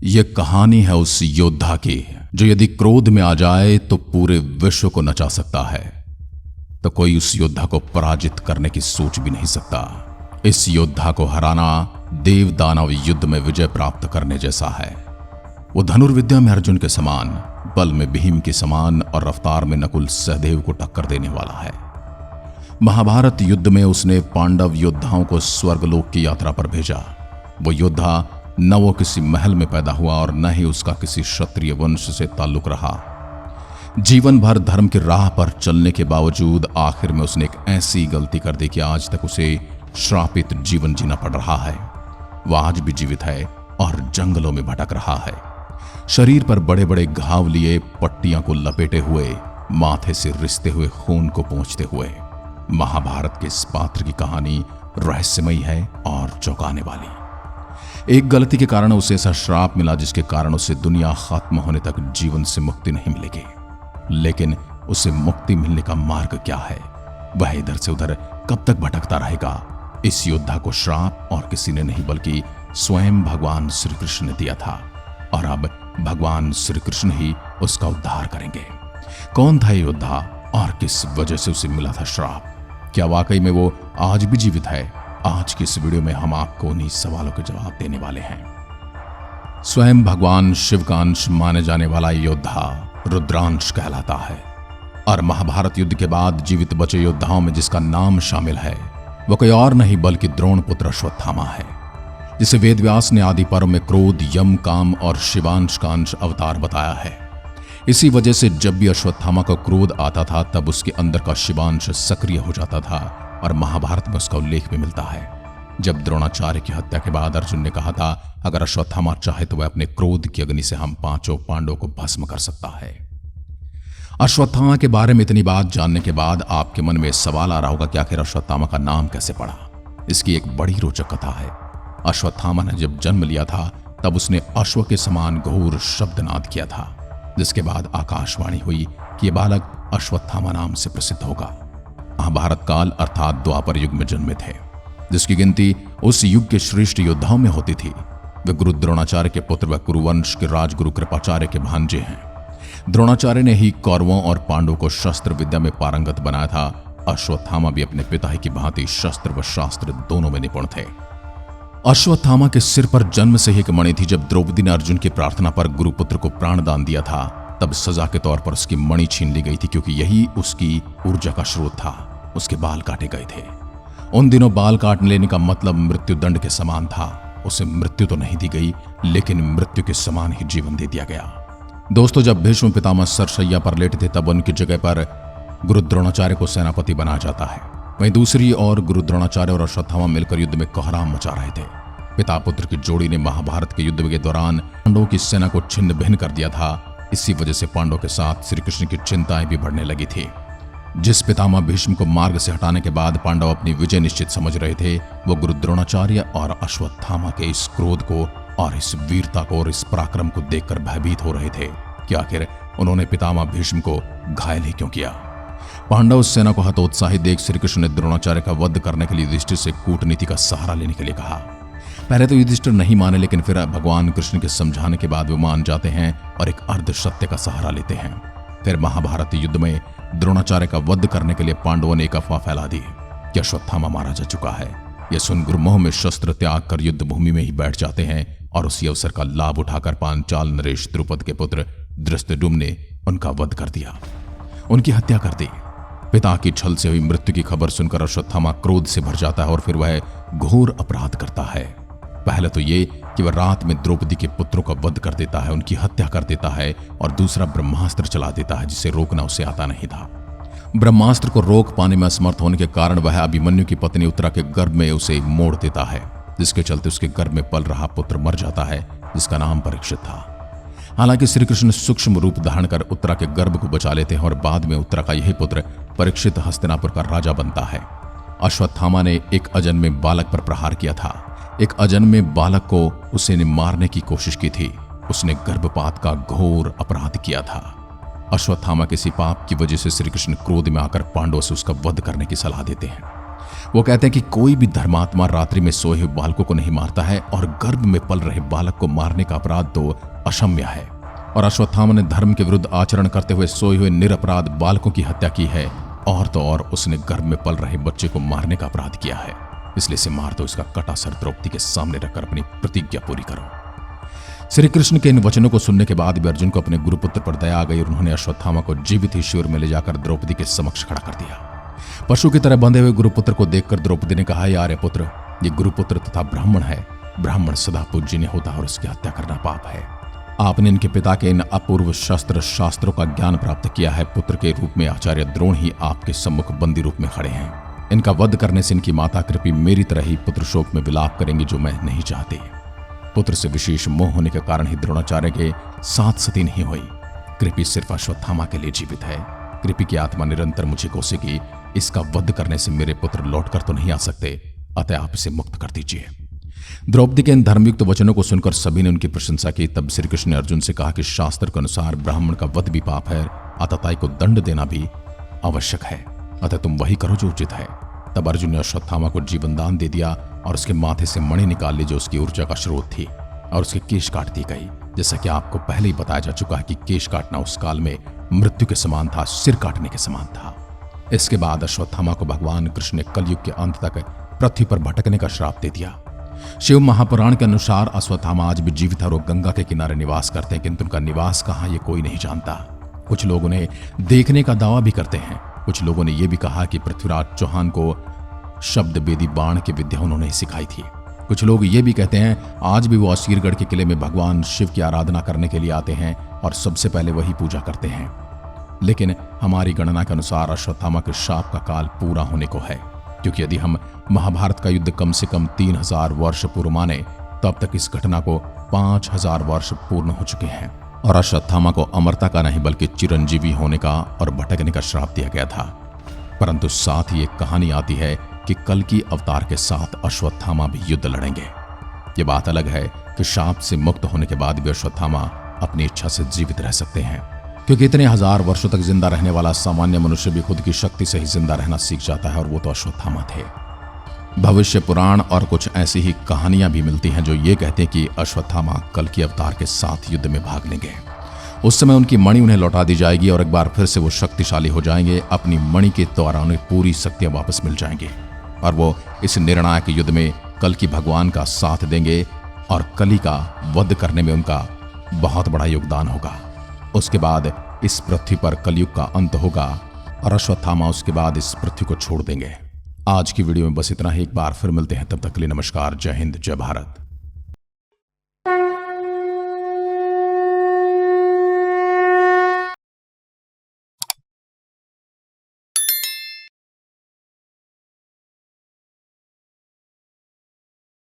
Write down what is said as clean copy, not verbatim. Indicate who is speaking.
Speaker 1: ये कहानी है उस योद्धा की जो यदि क्रोध में आ जाए तो पूरे विश्व को नचा सकता है, तो कोई उस योद्धा को पराजित करने की सोच भी नहीं सकता। इस योद्धा को हराना देव दानव युद्ध में विजय प्राप्त करने जैसा है। वो धनुर्विद्या में अर्जुन के समान, बल में भीम के समान और रफ्तार में नकुल सहदेव को टक्कर देने वाला है। महाभारत युद्ध में उसने पांडव योद्धाओं को स्वर्गलोक की यात्रा पर भेजा। वो योद्धा न वो किसी महल में पैदा हुआ और न ही उसका किसी क्षत्रिय वंश से ताल्लुक रहा। जीवन भर धर्म की राह पर चलने के बावजूद आखिर में उसने एक ऐसी गलती कर दी कि आज तक उसे श्रापित जीवन जीना पड़ रहा है। वह आज भी जीवित है और जंगलों में भटक रहा है, शरीर पर बड़े बड़े घाव लिए, पट्टियां को लपेटे हुए, माथे से रिसते हुए खून को पोंछते हुए। महाभारत के इस पात्र की कहानी रहस्यमयी है और चौंकाने वाली। एक गलती के कारण उसे ऐसा श्राप मिला जिसके कारण उसे दुनिया खत्म होने तक जीवन से मुक्ति नहीं मिलेगी। लेकिन उसे मुक्ति मिलने का मार्ग क्या है? वह इधर से उधर कब तक भटकता रहेगा? इस योद्धा को श्राप और किसी ने नहीं बल्कि स्वयं भगवान श्री कृष्ण ने दिया था, और अब भगवान श्री कृष्ण ही उसका उद्धार करेंगे। कौन था ये योद्धा और किस वजह से उसे मिला था श्राप? क्या वाकई में वो आज भी जीवित है? आज की इस वीडियो में हम आपको उन्हीं सवालों के जवाब देने वाले हैं। स्वयं भगवान शिव का अंश माने जाने वाला योद्धा रुद्रांश कहलाता है, और महाभारत युद्ध के बाद जीवित बचे योद्धाओं में जिसका नाम शामिल है वो कोई और नहीं बल्कि द्रोण पुत्र अश्वत्थामा है, जिसे वेदव्यास ने आदि पर्व में क्रोध, यम, काम और शिवांश का अंश अवतार बताया है। इसी वजह से जब भी अश्वत्थामा को क्रोध आता था तब उसके अंदर का शिवांश सक्रिय हो जाता था, और महाभारत में उसका उल्लेख भी मिलता है। जब द्रोणाचार्य की हत्या के बाद अर्जुन ने कहा था अगर अश्वत्थामा चाहे तो वह अपने क्रोध की अग्नि से हम पांचों पांडवों को भस्म कर सकता है। अश्वत्थामा के बारे में इतनी बात जानने के बाद आपके मन में सवाल आ रहा होगा कि आखिर अश्वत्थामा का नाम कैसे पड़ा। इसकी एक बड़ी रोचक कथा है। अश्वत्थामा ने जब जन्म लिया था तब उसने अश्व के समान घोर शब्दनाद किया था, जिसके बाद आकाशवाणी हुई कि यह बालक अश्वत्थामा नाम से प्रसिद्ध होगा। महाभारत काल अर्थात द्वापर युग में जन्मे थे, जिसकी गिनती उस युग के श्रेष्ठ योद्धाओं में होती थी। वे गुरु द्रोणाचार्य के पुत्र व कुरुवंश के राजगुरु कृपाचार्य के भांजे हैं। द्रोणाचार्य ने ही कौरवों और पांडवों को शस्त्र विद्या में पारंगत बनाया था। अश्वत्थामा भी अपने पिता ही की भांति शस्त्र व शास्त्र दोनों में निपुण थे। अश्वत्थामा के सिर पर जन्म से ही एक मणि थी। जब द्रौपदी ने अर्जुन की प्रार्थना पर गुरुपुत्र को प्राणदान दिया था तब सजा के तौर पर उसकी मणि छीन ली गई थी, क्योंकि यही उसकी ऊर्जा का स्रोत था। उसके बाल काटे गए थे। उन दिनों बाल काट लेने का मतलब मृत्यु दंड के समान था। उसे मृत्यु तो नहीं दी गई, लेकिन मृत्यु के समान ही जीवन दे दिया गया। दोस्तों, जब भीष्म पितामह सरशैया पर लेटे थे तब उनकी जगह पर गुरु द्रोणाचार्य को सेनापति बनाया जाता है। वहीं दूसरी ओर गुरु द्रोणाचार्य और अश्वत्थामा मिलकर युद्ध में कोहराम मचा रहे थे। पिता पुत्र की जोड़ी ने महाभारत के युद्ध के दौरान पांडवों की सेना को छिन्न भिन्न कर दिया था। इसी वजह से पांडवों के साथ श्री कृष्ण की चिंताएं भी बढ़ने लगी थी। जिस पितामह भीष्म को मार्ग से हटाने के बाद पांडव अपनी विजय निश्चित समझ रहे थे, वो गुरु द्रोणाचार्य और अश्वत्थामा के इस क्रोध को और इस वीरता को और इस पराक्रम को देखकर भयभीत हो रहे थे कि आखिर उन्होंने पितामह भीष्म को घायल ही क्यों किया। पांडव सेना को हतोत्साहित देख श्री कृष्ण ने द्रोणाचार्य का वध करने के लिए युधिष्ठिर से कूटनीति का सहारा लेने के लिए कहा। पहले तो युधिष्ठिर नहीं माने, लेकिन फिर भगवान कृष्ण के समझाने के बाद वे मान जाते हैं और एक अर्ध सत्य का सहारा लेते हैं। फिर महाभारत युद्ध में द्रोणाचार्य का वध करने के लिए पांडवों ने एक अफवाह फैला दी कि अश्वत्थामा मारा जा चुका है। यह सुन गुरुमोह में शस्त्र त्याग कर युद्ध भूमि में ही बैठ जाते हैं, और उसी अवसर का लाभ उठाकर पांचाल नरेश द्रुपद के पुत्र धृष्टद्युम्न ने उनका वध कर दिया, उनकी हत्या कर दी। पिता की छल से हुई मृत्यु की खबर सुनकर अश्वत्थामा क्रोध से भर जाता है और फिर वह घोर अपराध करता है। पहले तो ये कि वह रात में द्रौपदी के पुत्रों का वध कर देता है, उनकी हत्या कर देता है, और दूसरा ब्रह्मास्त्र चला देता है जिसे रोकना उसे आता नहीं था। ब्रह्मास्त्र को रोक पाने में असमर्थ होने के कारण वह अभिमन्यु की पत्नी उत्तरा के गर्भ में उसे मोड़ देता है, जिसके चलते उसके गर्भ में पल रहा पुत्र मर जाता है, जिसका नाम परीक्षित था। हालांकि श्री कृष्ण सूक्ष्म रूप धारण कर उत्तरा के गर्भ को बचा लेते हैं और बाद में उत्तरा का यही पुत्र परीक्षित हस्तिनापुर का राजा बनता है। अश्वत्थामा ने एक अजन्मे बालक पर प्रहार किया था। एक अजन्मे बालक को उसे ने मारने की कोशिश की थी। उसने गर्भपात का घोर अपराध किया था। अश्वत्थामा के इसी पाप की वजह से श्री कृष्ण क्रोध में आकर पांडवों से उसका वध करने की सलाह देते हैं। वो कहते हैं कि कोई भी धर्मात्मा रात्रि में सोए हुए बालकों को नहीं मारता है और गर्भ में पल रहे बालक को मारने का अपराध तो अक्षम्य है। और अश्वत्थामा ने धर्म के विरुद्ध आचरण करते हुए सोए हुए निरपराध बालकों की हत्या की है, और तो और उसने गर्भ में पल रहे बच्चे को मारने का अपराध किया है। इसलिए इसे मार दो, इसका कटा सर द्रौपदी के सामने रखकर अपनी प्रतिज्ञा पूरी करो। श्री कृष्ण के इन वचनों को सुनने के बाद भी अर्जुन को अपने गुरुपुत्र पर दया आ गई और उन्होंने अश्वत्थामा को जीवित ही शिविर में ले जाकर द्रौपदी के समक्ष खड़ा कर दिया। पशु की तरह बंधे हुए गुरुपुत्र को देखकर द्रौपदी ने कहा, यार पुत्र, ये गुरुपुत्र तथा ब्राह्मण है। ब्राह्मण सदा पूज्यनीय होता है और उसकी हत्या करना पाप है। आपने इनके पिता के इन अपूर्व शास्त्रों का ज्ञान प्राप्त किया है। पुत्र के रूप में आचार्य द्रोण ही आपके सम्मुख बंदी रूप में खड़े हैं। इनका वध करने से इनकी माता कृपि मेरी तरह ही पुत्र शोक में विलाप करेंगे, जो मैं नहीं चाहती। पुत्र से विशेष मोह होने के कारण ही द्रोणाचार्य के साथ सती नहीं हुई। कृपि सिर्फ अश्वत्थामा के लिए जीवित है। कृपि की आत्मा निरंतर मुझे कोसेगी। इसका वध करने से मेरे पुत्र लौटकर तो नहीं आ सकते, अतः आप इसे मुक्त कर दीजिए। द्रौपदी के इन धर्मयुक्त वचनों को सुनकर सभी ने उनकी प्रशंसा की। तब श्री कृष्ण ने अर्जुन से कहा कि शास्त्र के अनुसार ब्राह्मण का वध भी पाप है, अतताई को दंड देना भी आवश्यक है, अतः तुम वही करो जो उचित है। तब अर्जुन ने अश्वत्थामा को जीवन दान दे दिया और उसके माथे से मणि निकाल ली, जो उसकी ऊर्जा का स्रोत थी, और उसके केश काट दी गई। जैसा कि आपको पहले ही बताया जा चुका है कि केश काटना उस काल में मृत्यु के समान था, सिर काटने के समान था। इसके बाद अश्वत्थामा को भगवान कृष्ण ने कलयुग के अंत तक पृथ्वी पर भटकने का श्राप दे दिया। शिव महापुराण के अनुसार अश्वत्थामा आज भी जीवित है और गंगा के किनारे निवास करते हैं, किंतु उनका निवास कहाँ ये कोई नहीं जानता। कुछ लोग उन्हें देखने का दावा भी करते हैं। कुछ लोगों ने यह भी कहा कि पृथ्वीराज चौहान को शब्द वेदी बाण की विद्या उन्होंने सिखाई थी। कुछ लोग ये भी कहते हैं आज भी वो असीरगढ़ के किले में भगवान शिव की आराधना करने के लिए आते हैं और सबसे पहले वही पूजा करते हैं। लेकिन हमारी गणना के अनुसार अश्वत्थामा के शाप का काल पूरा होने को है, क्योंकि यदि हम महाभारत का युद्ध कम से कम 3000 वर्ष पूर्व माने, तब तक इस घटना को 5000 वर्ष पूर्ण हो चुके हैं और अश्वत्थामा को अमरता का नहीं बल्कि चिरंजीवी होने का और भटकने का श्राप दिया गया था। परंतु साथ ही एक कहानी आती है कि कल की अवतार के साथ अश्वत्थामा भी युद्ध लड़ेंगे। ये बात अलग है कि शाप से मुक्त होने के बाद भी अश्वत्थामा अपनी इच्छा से जीवित रह सकते हैं, क्योंकि इतने हजार वर्षों तक जिंदा रहने वाला सामान्य मनुष्य भी खुद की शक्ति से ही जिंदा रहना सीख जाता है, और वो तो अश्वत्थामा थे। भविष्य पुराण और कुछ ऐसी ही कहानियां भी मिलती हैं जो ये कहते हैं कि अश्वत्थामा कल की अवतार के साथ युद्ध में भाग लेंगे। उस समय उनकी मणि उन्हें लौटा दी जाएगी और एक बार फिर से वो शक्तिशाली हो जाएंगे। अपनी मणि के द्वारा उन्हें पूरी शक्तियां वापस मिल जाएंगी और वो इस निर्णायक युद्ध में कल की भगवान का साथ देंगे और कली का वध करने में उनका बहुत बड़ा योगदान होगा। उसके बाद इस पृथ्वी पर कलयुग का अंत होगा और अश्वत्थामा उसके बाद इस पृथ्वी को छोड़ देंगे। आज की वीडियो में बस इतना ही। एक बार फिर मिलते हैं, तब तक के लिए नमस्कार, जय हिंद, जय भारत।